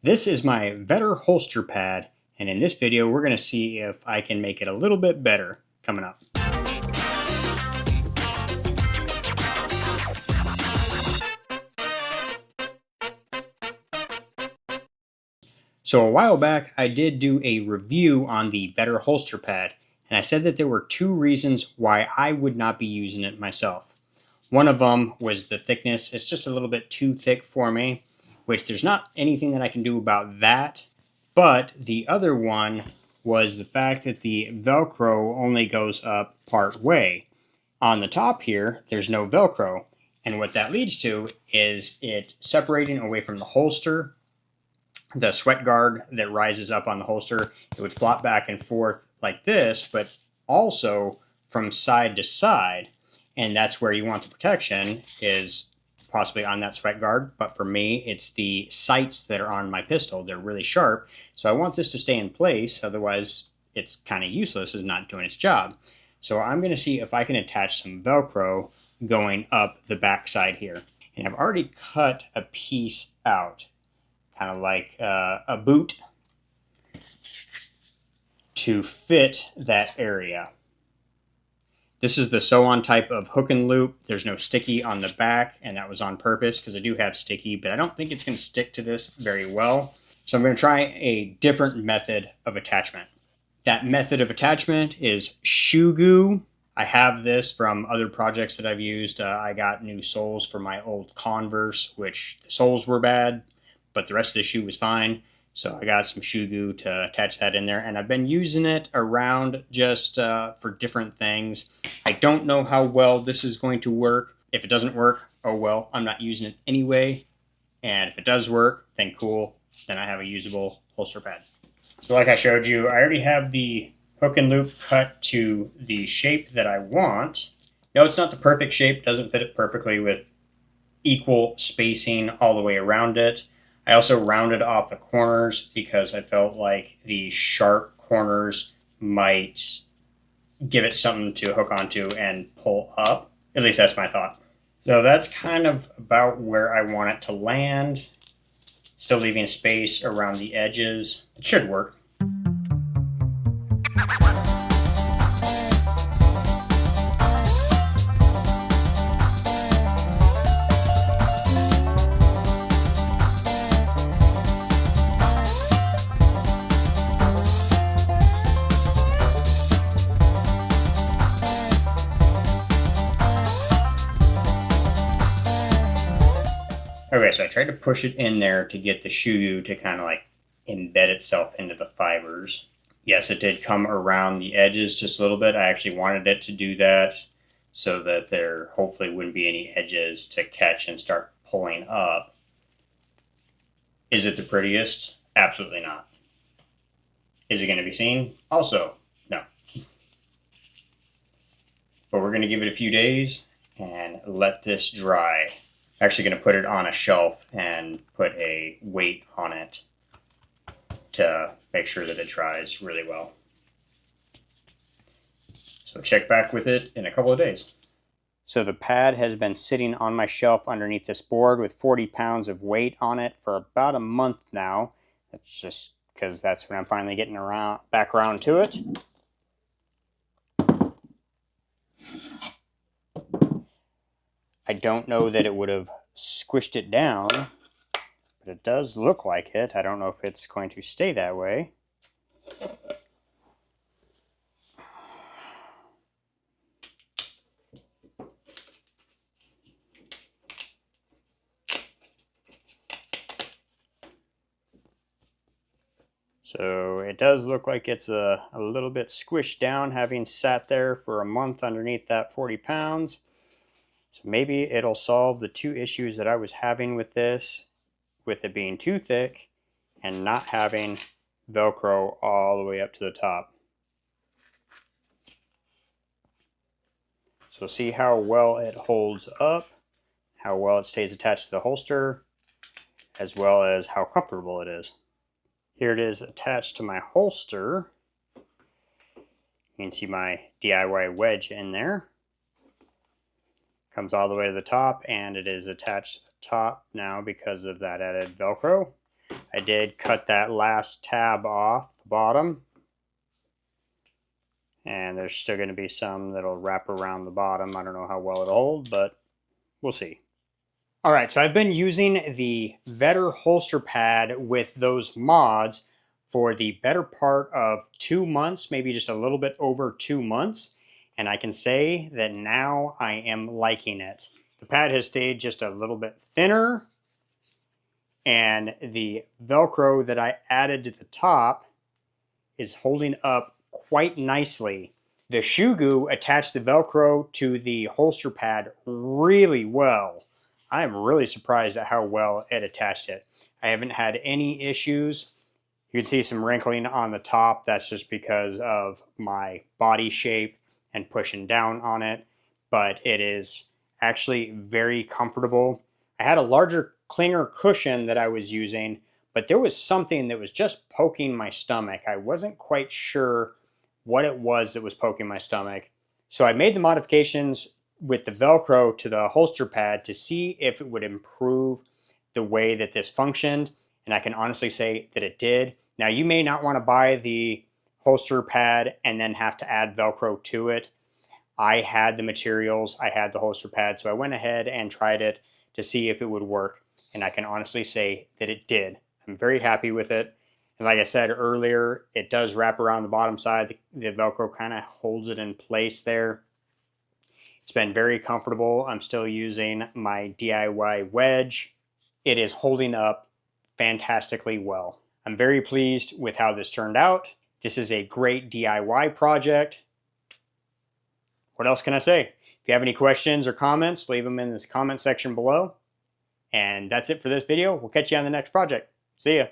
This is my Vedder Holster Pad, and in this video we're going to see if I can make it a little bit better coming up. So a while back I did do a review on the Vedder Holster Pad, and I said that there were two reasons why I would not be using it myself. One of them was the thickness. It's just a little bit too thick for me, which there's not anything that I can do about that. But the other one was the fact that the Velcro only goes up part way. On the top here, there's no Velcro. And what that leads to is it separating away from the holster. The sweat guard that rises up on the holster, it would flop back and forth like this, but also from side to side. And that's where you want the protection, is possibly on that sweat guard. But for me, it's the sights that are on my pistol. They're really sharp. So I want this to stay in place. Otherwise, it's kind of useless. It's not doing its job. So I'm going to see if I can attach some Velcro going up the back side here. And I've already cut a piece out, kind of like a boot, to fit that area. This is the sew-on type of hook and loop. There's no sticky on the back, and that was on purpose because I do have sticky, but I don't think it's going to stick to this very well. So I'm going to try a different method of attachment. That method of attachment is shoe glue. I have this from other projects that I've used. I got new soles for my old Converse, which the soles were bad, but the rest of the shoe was fine. So I got some shoe glue to attach that in there, and I've been using it around just for different things. I don't know how well this is going to work. If it doesn't work, oh well, I'm not using it anyway. And if it does work, then cool. Then I have a usable holster pad. So like I showed you, I already have the hook and loop cut to the shape that I want. No, it's not the perfect shape. Doesn't fit it perfectly with equal spacing all the way around it. I also rounded off the corners because I felt like the sharp corners might give it something to hook onto and pull up. At least that's my thought. So that's kind of about where I want it to land. Still leaving space around the edges. It should work. Okay, so I tried to push it in there to get the shoe to kind of like embed itself into the fibers. Yes, it did come around the edges just a little bit. I actually wanted it to do that so that there hopefully wouldn't be any edges to catch and start pulling up. Is it the prettiest? Absolutely not. Is it going to be seen? Also, no. But we're going to give it a few days and let this dry. Actually going to put it on a shelf and put a weight on it to make sure that it dries really well. So check back with it in a couple of days. So the pad has been sitting on my shelf underneath this board with 40 pounds of weight on it for about a month now. That's just because that's when I'm finally getting back around to it. I don't know that it would have squished it down, but it does look like it. I don't know if it's going to stay that way. So it does look like it's a little bit squished down, having sat there for a month underneath that 40 pounds. So maybe it'll solve the two issues that I was having with this, with it being too thick and not having Velcro all the way up to the top. So see how well it holds up, how well it stays attached to the holster, as well as how comfortable it is. Here it is attached to my holster. You can see my DIY wedge in there. Comes all the way to the top, and it is attached to the top now because of that added Velcro. I did cut that last tab off the bottom. And there's still going to be some that'll wrap around the bottom. I don't know how well it'll hold, but we'll see. All right, so I've been using the Vedder Holster Pad with those mods for the better part of 2 months, maybe just a little bit over 2 months. And I can say that now I am liking it. The pad has stayed just a little bit thinner, and the Velcro that I added to the top is holding up quite nicely. The shoe goo attached the Velcro to the holster pad really well. I'm really surprised at how well it attached it. I haven't had any issues. You can see some wrinkling on the top. That's just because of my body shape and pushing down on it. But it is actually very comfortable. I had a larger clinger cushion that I was using, but there was something that was just poking my stomach. I wasn't quite sure what it was that was poking my stomach. So I made the modifications with the Velcro to the holster pad to see if it would improve the way that this functioned. And I can honestly say that it did. Now, you may not want to buy the holster pad and then have to add Velcro to it. I had the materials, I had the holster pad, so I went ahead and tried it to see if it would work. And I can honestly say that it did. I'm very happy with it. And like I said earlier, it does wrap around the bottom side. The Velcro kind of holds it in place there. It's been very comfortable. I'm still using my DIY wedge. It is holding up fantastically well. I'm very pleased with how this turned out. This is a great DIY project. What else can I say? If you have any questions or comments, leave them in this comment section below. And that's it for this video. We'll catch you on the next project. See ya.